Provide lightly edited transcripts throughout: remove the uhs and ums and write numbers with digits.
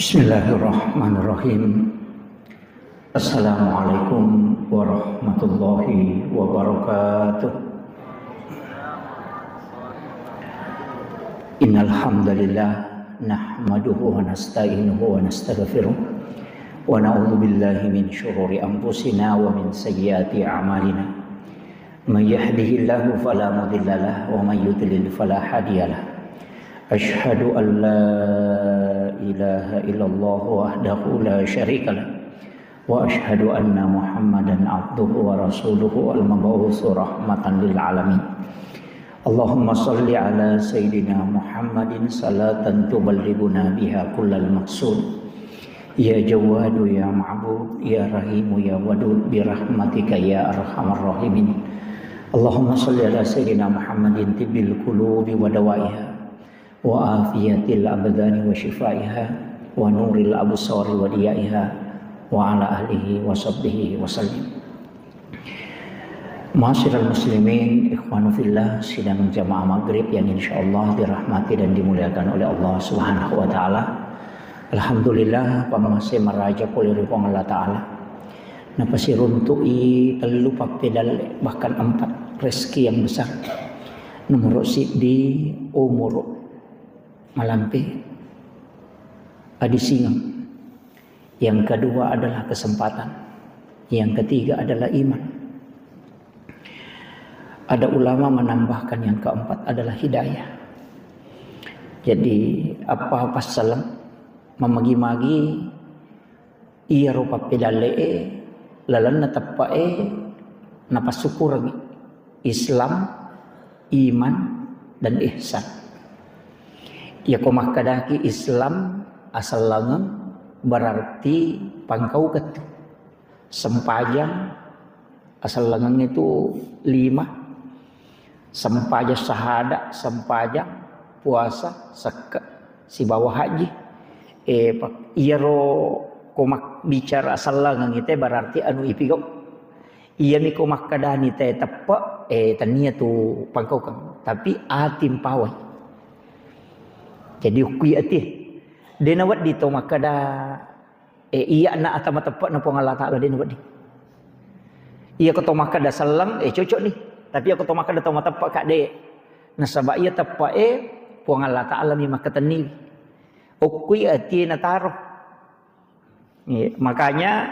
Bismillahirrahmanirrahim. Assalamualaikum warahmatullahi wabarakatuh. Innal hamdalillah nahmaduhu wa nasta'inuhu wa nastaghfiruh wa na'udzu billahi min syururi anfusina wa min sayyiati a'malina. May yahdihillahu fala mudhillalah wa may yudlil fala hadiyalah. Asyhadu an la ilaha illallah wahdahu la syarikalah wa asyhadu anna Muhammadan abduhu wa rasuluhu al-mab'uts rahmatan lil alamin. Allahumma shalli ala sayyidina Muhammadin salatan tuballighuna biha kullal maqsud. Ya Jawadu ya Ma'bud ya Rahimu ya Wadud bi rahmatika ya arhamar rahimin. Allahumma shalli ala sayyidina Muhammadin tibbil qulubi wa dawaiha wa afiyatil abdani wa shifaiha wa nuril absari wa diyaiha wa ala alihi wa sahbihi wa sallim. Ma'asyiral muslimin, ikhwanu fillah, sidang jamaah maghrib yang insyaallah dirahmati dan dimuliakan oleh Allah Subhanahu wa taala. Alhamdulillah pamasih meraja kuliri pong Allah taala. Napa si runtui telu papedal bahkan 4 rezeki yang besar. Nomor di umur malampi adi singang. Yang kedua adalah kesempatan. Yang ketiga adalah iman. Ada ulama menambahkan yang keempat adalah hidayah. Jadi apa salam memagi-magi iya rupa pedale lalan natapae napa syukur Islam, iman dan ihsan. Ya komah kadaki Islam asal langan berarti pangkau ketu. Sempajang asal langan itu 5. Sempajang sahada, sempajang puasa, si bawah haji. Iya ro komah bicara asal langan itu berarti anu ipigau. Iya mi komah kadani teh tepa tania tu pangkau kan. Tapi atim pawai. Jadi ukui ati dena wat di to makada iya na atama tepat na pong Allah taala dena wat di iya ko to makada salam cocok ni tapi aku to makada to tepat kak de nasaba iya tepat pong Allah taala mi makatani ukui ati na taruh. Makanya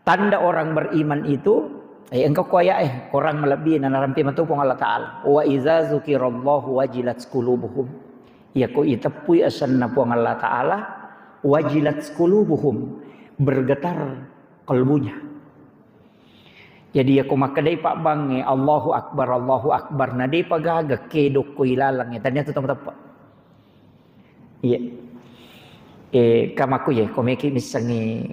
tanda orang beriman itu engkau kuaya orang melebihi na narampi matu pong Allah taala wa iza zukirallahu wajilat qulubuhum. Ya ko itapui asan na puang Allah Ta'ala wajilat qulubuhum, bergetar kalbunya. Jadi ya ko makadai pak bang Allahu Akbar na di pagaga kedok ko ilalang tanya tu tempat. Iya. Kamaku ya komeki misangi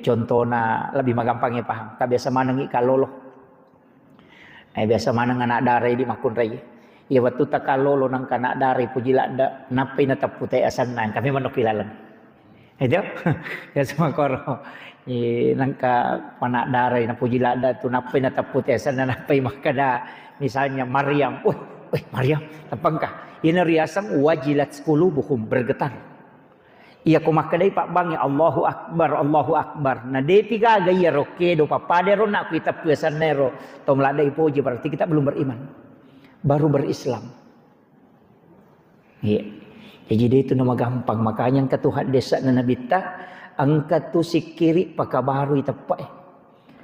contohna lebih magampang paham. Kabiasa manangi kalolo. Biasa manang anak darai di makun rai. Ya waktu takalolo nang kana dari pujila da napay na taputay asan nan kami manok kilalan. Itu ya sama koro nang ka panak dari na pujila da tu napay na taputay asan nan napay makada misalnya Maryam. Maryam tapang ka. Ina riasang wajilat qulubuhum bergetar. Iya ko makadai pak bang Allahu Akbar. Na de tiga gaya roke do papadero nak kita pesan nero tom ladai poji berarti kita belum beriman. Baru berislam. Ya. Jadi itu nama gampang. Makanya angkat Tuhan desa na nabita angkat tu sikiri pakabaru itapak.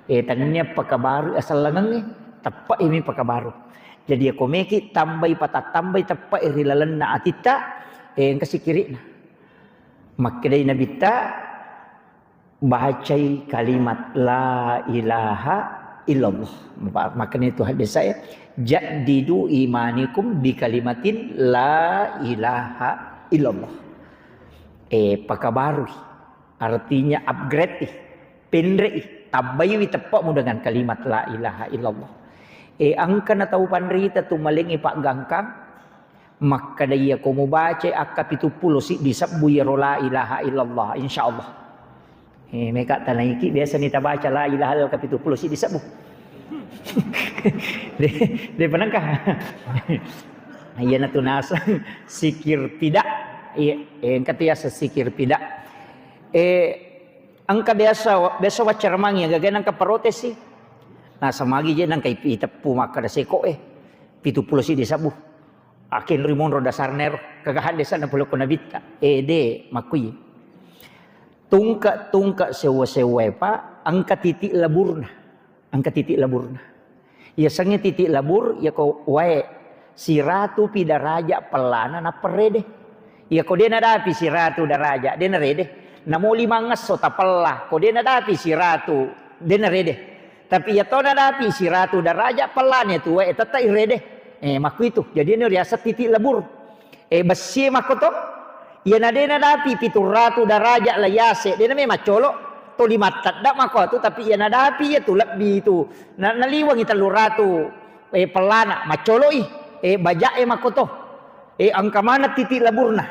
Tanya pakabaru asal langang tapak ini pakabaru. Jadi aku meki tambai patah tambai tapak rilalan na atita angkat sikiri na. Makadai nabita bacai kalimat la ilaha illallah. Makanya Tuhan desa jadidu imanikum bi kalimatin la ilaha illallah. Pakabarui artinya upgrade pendrei tabayi tepak mu dengan kalimat la ilaha illallah. Angka na tahu panrita tu malingi pak gangkang maka daya ko mo baca akap itu pulo si disabbu ya la ilaha illallah insyaallah. Mereka tanaiki biasa nita baca la ilaha illallah akap itu pulo si disabbu. Dia penangkah. Iya na tunasang sikir tidak Iya, angka dia sesikir pida. Angka biasa wacar mangi gagana angka protes sih. Nah samagi je nang kai pita pumaka da seko 70 si disabu. Akin rimon ro dasar nero kagahan desa na pulo kuna bitta. De makui. Tungka sewa pa angka titik laburna. Angka titik laburna. Ya sange titik labur ya ko wae si ratu pida raja pelana na perede. Ya ko dia nadapi si ratu da raja dia narede. Namo limangas so tapalla ko dia nadapi si ratu dia narede. Tapi ya to nadapi si ratu da raja pelana tu wae tata irede. Maku itu jadi ini riasat titik labur. Besi makoto ya nadapi pitu ratu da raja la yase dia namanya macolo to limatat dak mako tu tapi ya nadapi ya tu lebih tu naliwang ita ratu pelana macolo baja makoto angka mana titik laburna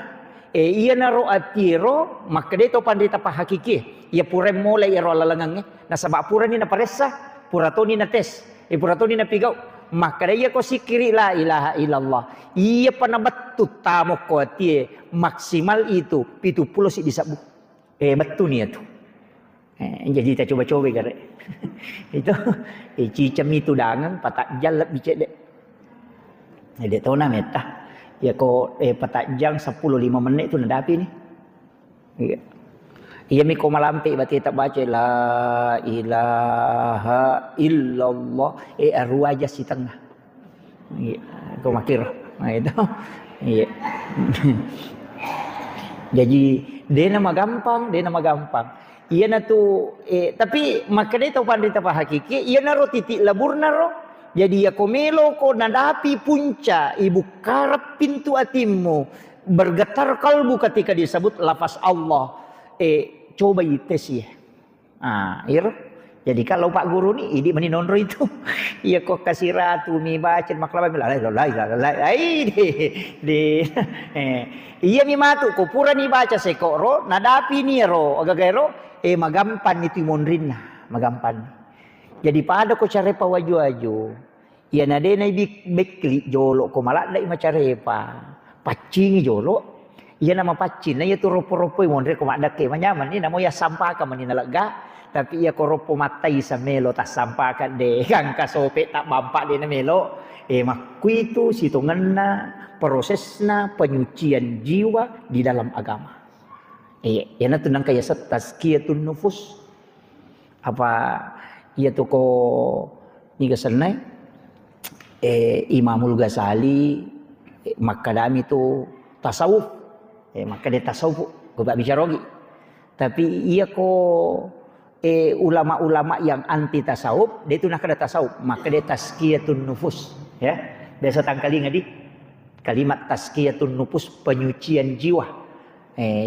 iya naro atiro maka dia to pandita pa hakiki ya pure mulai ro lalangang na sabab pura ni na paresa pura to ni na tes pura to ni na pigau maka dia ko sikiri la ilaha illallah iya panabatut tamo ko tie maksimal itu 70 si disabu betul ni itu jadi kita coba-coba gare itu cicam itu dangan patak jalap bicek dek dek tahu nama eta ya ko patak jang 10-5 menit tu nadapi ni iya mi ko malampi berarti tak baca la ilaha illallah aru aja si tengah ko makir itu iya jadi dia nama gampang iya na tu tapi maka dia tahu pandai tapa hakiki iya naro titik labur naro jadi ya komelo ko nadapi punca ibu karap pintu hatimu bergetar kalbu ketika disebut lafaz Allah coba ites ya jadi kalau Pak Guru nih ini meninondro itu iya kok kasih ratu mi baca maklaba iya mi matu ko pura ni baca sekoro nadapi ni ro agagero magampan itu mondrinna magampan jadi pada ko carepa waju iya nade na bekli jolo ko malak dai macarepa pacing jolo iya nama pacin na iya tu ropo-ropo mondre ko madake manyaman ni namo ya sampaka manina lega tapi ia koropo matai sa melo tak sampakan de kan kasope tak bampak de na melo makui itu situnganna prosesna penyucian jiwa di dalam agama yana tunang kaya tazkiyatun nufus apa ia tu ko ni gasanay Imamul Ghazali makadami tu tasawuf maka dia tasawuf ko ba bicarogi tapi ia ko ulama-ulama yang anti tasawuf dia itu nak ada tasawuf maka dia tazkiyatun nufus ya biasa tangkali ngadi kalimat tazkiyatun nufus penyucian jiwa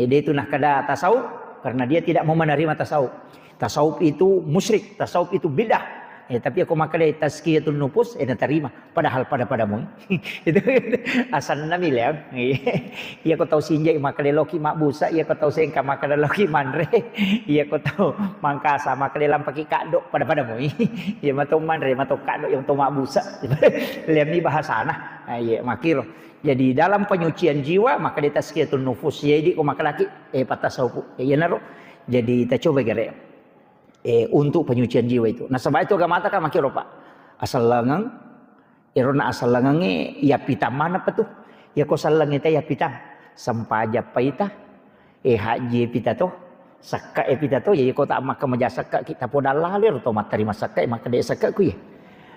dia itu nak ada tasawuf karena dia tidak mau menerima tasawuf itu musyrik tasawuf itu bidah tapi aku makai tazkiyatun nufus terima padahal padamu itu asal namil ya iya ko tahu sinjai makai loki mak busa iya ko tahu sengka makai loki manre iya ko tahu mangkasa makai lampaki kadok padamu iya matau manre matau kadok yang tahu mak busa liam ni bahasa nah iya makiro jadi dalam penyucian jiwa maka dia tazkiyatun nufus jadi ko makai laki patah saupu iya naro jadi kita coba gere untuk penyucian jiwa itu. Nah sebab itu agama kan makiro Pak. Asal langang, irona asal langange ya pita mana apa tuh? Ya ko salang ita ya pita. Sampaja paita, haji pita to, sakka pita to. Ya ko tak maka majasaka kita poda lalir to materi masaka maka de sakka ku ya.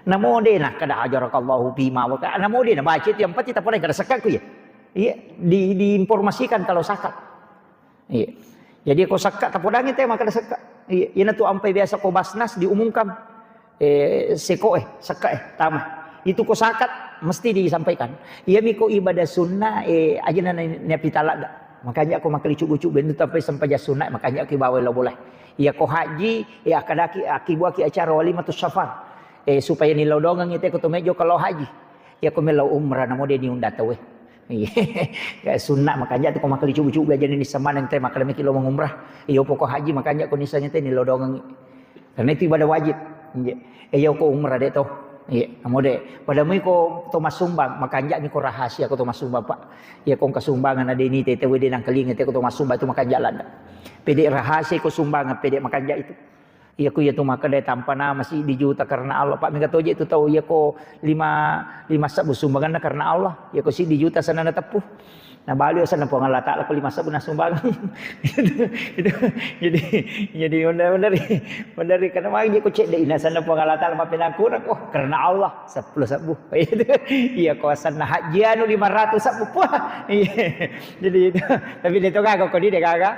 Namo de nak kada ajarakallahu bima wa ka. Namo de na baca itu yang pati tak poda kada sakka ku ya. Iya diinformasikan kalau sakat. Iya. Jadi ko sakka tak poda ngite maka kada sakka. Iya tu ampai biasa ko basnas diumumkan seko saka tama itu ko sakat mesti disampaikan iya miko ibadah sunnah aja na pitala makanya aku makai cucu bentuk sampai sampai sunnah makanya aku bawa lo boleh iya ko haji kadaki akibu acara walimatus safar supaya nilo dongang itu ko mejo kalau haji ya ko melo umrah namo dia diundata weh kayak sunnah makanya aku makai cucu aja ni sama nang teh makanya kilo mengumrah iyo pokok haji makanya aku nisanya teh nilo dongang karena itu ibadah wajib iyo ko umrah deh toh Iya, amode pada mo ko to masumbang makanja ni ko rahasia ko to masumbang pak. Ya kung kasumbangan ada ini tete wede nang kelinga te ko to masumbang itu makanja landa. Pede rahasia ko sumbangan pede makanja itu. Iya ko ya to makada tanpa nama masih dijuta karena Allah pak mega toje itu tahu ya ko lima sabu sumbangan karena Allah. Ya ko si dijuta sana na tepuh. Nah balik sana po Allah Taala ko 5 sabu na sumbangan. itu jadi benar karena magi ko cek de ina sana po Allah Taala mapinakurang oh karena Allah 10 sabu. Iya ko sana hajian 500 sabu po. Jadi itu tapi itu kagak ko di kagak.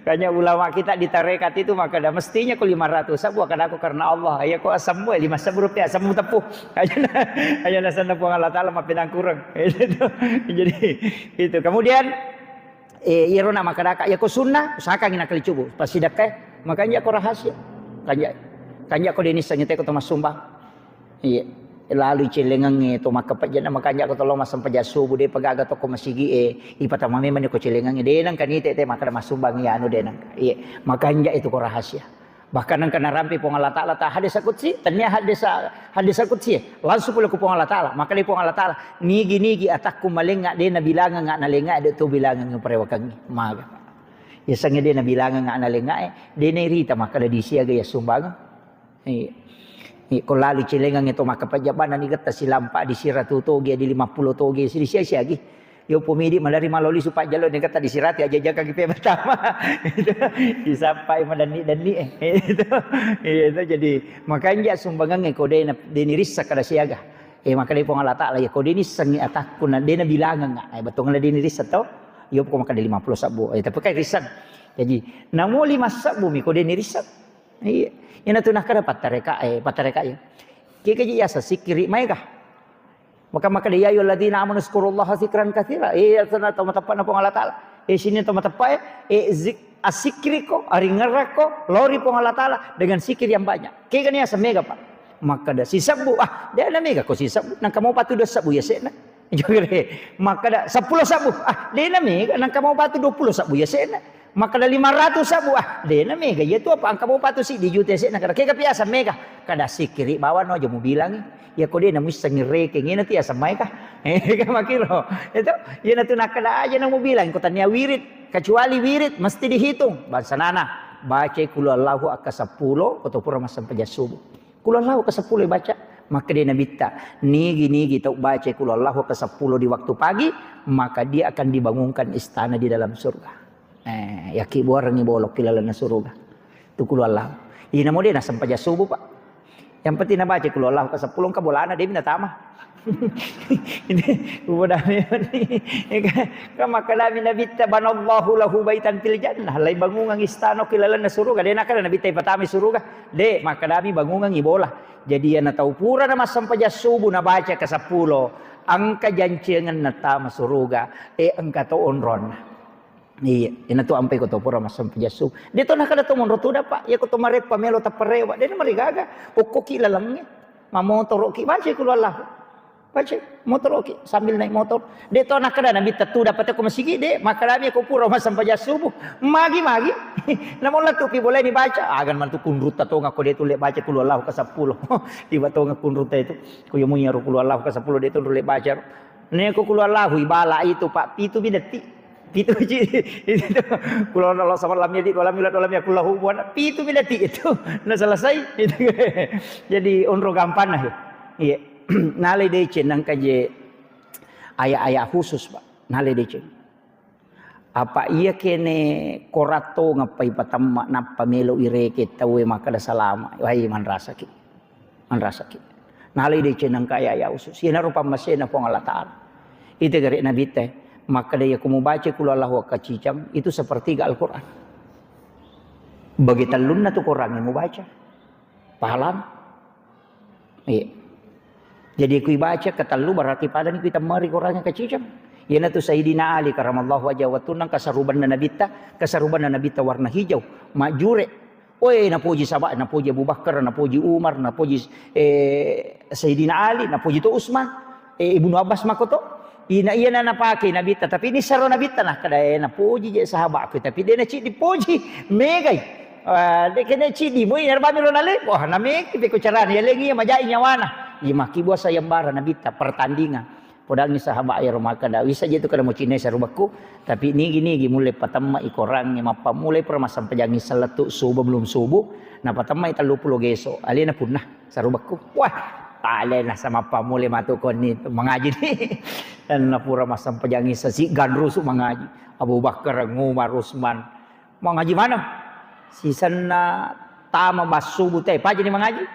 Kayaknya ulama kita di tarekat itu maka dah mestinya ko 500 sabu akan aku karena Allah. Ya ko asam 5 sabu rupiah asam tepuh. Aja sana po Allah Taala mapinakurang. Jadi itu kemudian iro nama kadaka ya ko sunnah usahakan ina kali cubu pas sidakah makanya ko rahasia kanya ko denis sanya ko tomas sumbang iya lalu celengang to makapajana makanya ko tolong masam pajasubu de pagaga to ko masigi ipata mami man ko celengang de nang kanite te makada masumbang ya anu de nang iya makanya itu ko rahasia bahkan nang kana rampi pong Allah Taala ta hadis qudsi tanya hadis qudsi langsung pula ku pong Allah Taala maka di pong Allah Taala nigi atakku malenga de na bilangan nga nalenga de to bilangan ng parewakang maga ya sange de na bilangan nga nalenga de na irita maka da disiaga ya sumbang ko lali cilengang ito makapajaban ni gata silampa di siratutogi di 50 togi si disiagi yo pumidi malari maloli supa jalo dengan kata disirati aja jaga kipe pertama itu disampai madani itu jadi makanya sumbangan kode deni rissa kada siaga maka di pong Allah Taala ya kode ini sangi atakun dena bilangan betul ngala deni rissa to yo ko maka 50 sabu tapi kai risan jadi namo 5 sabu mi kode ni rissa iya ina tunah kada patareka ya kike ya sikiri maika maka dia ayo ladina amanu zkurullaha zikran katsira sana tama-tapa na pong Allah Taala sini tama-tapa asikri ko ari ngarako lori pong Allah Taala dengan sikir yang banyak kaya kaniya sa mega pa maka da si sabu dia na mega ko si sabu nang kamo patu 2 sabu ya sena maka da 10 sabu dia na mega nang kamo patu 20 sabu ya sena maka da 500 sabu dia na mega ya tu apa ang kamo patu si di jute sena kada kaya kapiasa mega kada sikiri bawa no aja mo bilang ya ko din namis sangireke ngina ti asamay ka makiro itu ya natu nakada aja nang mo bilang ko tanya wirid kecuali wirid mesti dihitung bahasa nana baca kul Allahu ka 10 atau pura masam pajasubu kul Allahu ka 10 baca maka dia nabita nigi tau baca kul Allahu ka 10 di waktu pagi maka dia akan dibangunkan istana di dalam surga yaki borang ni bolok kilala na surga tu kul Allah ina mo din asam pajasubu pak yang penting nak baca kalau Allah ke 10 ka bolana dia minta tamah. Ini budane ini kan makalami nabita banallahu lahu baitan fil jannah lai bangungan istana kilala na suruga de nakana nabita ipatami suruga de makalami bangungan ibola jadi ana tau pura na masampa subuh na baca ke 10 angka jancengan na tama suruga angka to onron. Iya, ina tu ampai ko to pura masam pajasub. Dito na kada to mon rotuda pa. Ya ko to mare pamelo ta parewa. Dito marigaga. Ukko kilalangnya. Mamotor ki baca kulo Allah. Baca motor ki sambil naik motor. Dito na kada nabi tatu dapat ko masigi de makarami ko pura masam pajasub. Magi. Namon la tu pi boleh dibaca. Agan man tu kunrut to ngako dito le baca kulo Allah ka 10. Tiba to ngakunrut itu. Ko yo munyaru kulo Allah ka 10 dito le baca. Ne ko kulo Allah ibala itu Pak. Itu bidati. Pitu itu kalau Allah sama lam yadi walam yulad walam yakul lahu kufuwan pitu milati itu nah selesai itu jadi onro gampang nah iya nale dece nang kaje aya khusus Pak nale dece apa iya kene korato ngapai patamma napa melo ireke tawe maka da salama wahai man rasaki nale dece nang kaya aya khusus ina rupa masena pong Allah Taala itu gari nabi teh maka dia kamu baca kul Allahu kacicam itu sepertiga Al-Quran. Bagi talun na tu Quran yang mau baca. Pahalam. Iya. Jadi aku baca katalu berarti pada ni kita mari Quran yang kacicam. Yana tu Sayyidina Ali karamallahu wajah wa tunang kasaruban na nabita warna hijau. Majure. Oi napuji sahabat, napuji Abu Bakar, napuji Umar, napuji Sayyidina Ali, napuji tu Utsman, Ibnu Abbas makoto. Ina iya na napake nabita tapi ini saro nabita nah kada na puji je sahabat ko tapi dia na ci dipuji megay De kena cidi mo inar ba miro nale. Wah nami kipi ko carana ya lagi majai nyawana. Maki buah sayembara nabita pertandingan. Podang ni sahabat air rumah kada wisa je tu kada mo cine sarubaku tapi nigi mulai patamma ikorang ni mapa mulai permasam pejangi seletuk subuh belum subuh na patamma ita 20 geso alina punah sarubaku wah talena sama pa mulai matukon ni mengaji ni dan napura masam pejangi sasi ganrusuk mengaji Abu Bakar Umar Utsman mengaji mana sisana tama basubuh teh pa jadi mengaji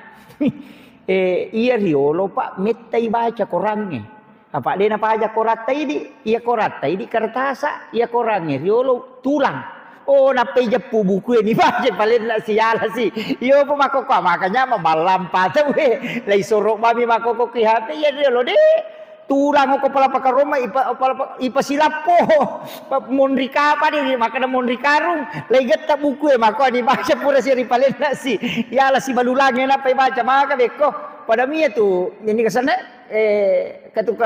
iya riolo pak metai baca Qur'annya apa dia napa aja korata ini iya korata ini kertasa iya korangnya riolo tulang oh napa jepu buku ini baca paling lah siala sih iyo pemakok makanya malam patah we lai sorok mami makok ki hati ya riolo deh tulang ko pala pakaroma ipa silapo monrika apa dia makana monrikarung lai getta buku mako di baca pura siri paling lah sih ya lah si balulangnya napa baca maka beko pada mia tu ini kesana ketuka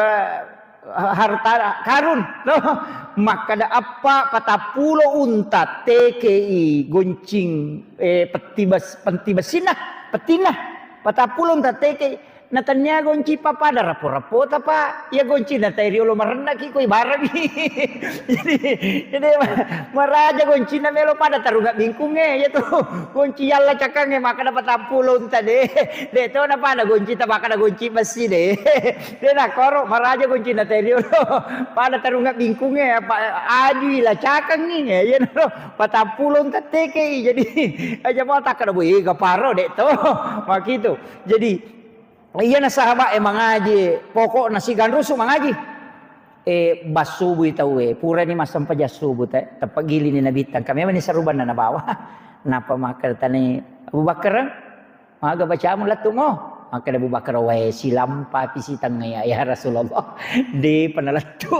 harta karun no maka ada apa kata pulau unta TKI goncing pentibasina petina kata pulau unta TKI natanya gonci papa ada rapor-rapor apa ya gonci nata riolo marenda ki koi barang jadi maraja gonci na melo pada tarunga bingkunge ya tu gonci yalla cakange maka dapat pulau unta de to na pada gonci ta maka ada gonci besi de na koro maraja gonci nata riolo pada tarunga bingkunge apa adi la cakang ni ya no pata pulau unta TKI jadi aja mau tak ada boy gaparo de to makitu jadi iya na sahabat mengaji pokok nasi ganrusuk mengaji basubu itau pura ni masam paja subuh teh tapagili ni nabitan kami ni saruban na bawa napa makar tani Abu Bakar maga baca mo latu mo maka Abu Bakar wae silam papi sitang ya Rasulullah di panalatu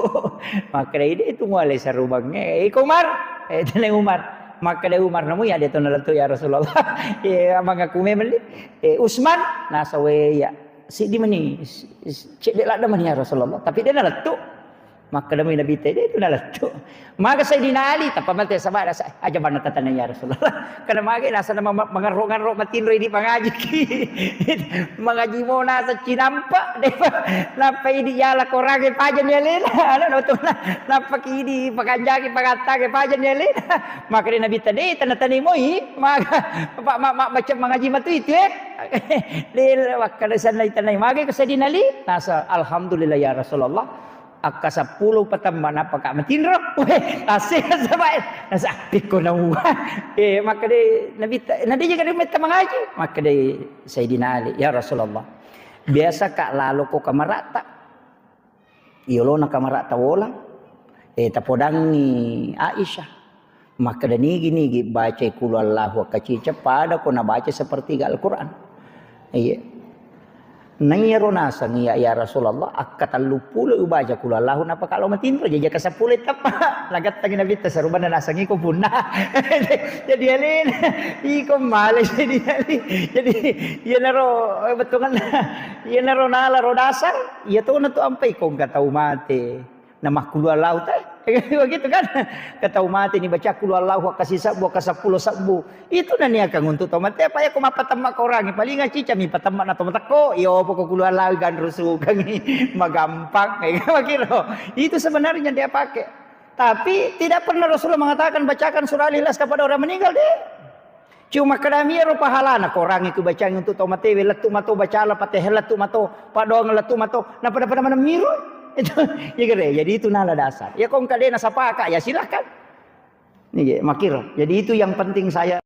maka itu mulai sarubangnya Umar tani Umar maka ada Umar namu ya dia tonalatu ya Rasulullah manga kume meli Utsman nasawe ya si di mani cek dia lada mani ya Rasulullah tapi dia nalatu maka demi Nabi teh dia itu nalatu maka Sayyidina Ali tapa mate sabar aja bana tatana ya Rasulullah kana mage nasa mangarok-ngarok matinro di pangaji mengaji mo nasa cinampa de napa idi yala korage pajan ya lela ano to napa kidi pakanjagi pagatake pajan ya lela maka di Nabi tadi tanatani mo maka macam mengaji matu itu lel wakala sanai tanai mage ke Sayyidina Ali nasa alhamdulillah ya Rasulullah akka 10 patamba napa ka matinro tasih sabay nasa piko na maka de nabi juga meta mengaji maka de Sayyidina Ali ya Rasulullah biasa kak lalu ko kamarata iyolo na kamarata wala tapodangi Aisyah maka de nigi baca qul Allahu kacica pada ko na baca sepertiga Al-Qur'an iya nayaro nasa ngiya ya Rasulullah akka 30 ubaja kula lahu napa kalau matinro jaja ka 10 tapa lagat tagi nabi ta saruban na nasa ngiko punna jadi alin iko male jadi ya naro betungan ya naro nala rodasar ya to na to ampai ko ga tau mate nama kula lahu ta begitu kan kata umat ini baca kul Allahu kasih sabu ka 10 sabu itu na niya kang untuk tomat apa ya kumapatamma ka orang paling ngaci mi patamma na tomat ko iyo po kul Allahu gan rusugang magampang begitu itu sebenarnya dia pakai tapi tidak pernah Rasulullah mengatakan bacakan surah Al-Ikhlas kepada orang meninggal deh cuma kadamia ro pahalana ko orang itu baca untuk tomat we letu mato baca la pateh letu mato padong letu mato na pada mana miru itu ya kere jadi itu nala dasar ya kong kadena sapaka ya silakan nih makir jadi itu yang penting saya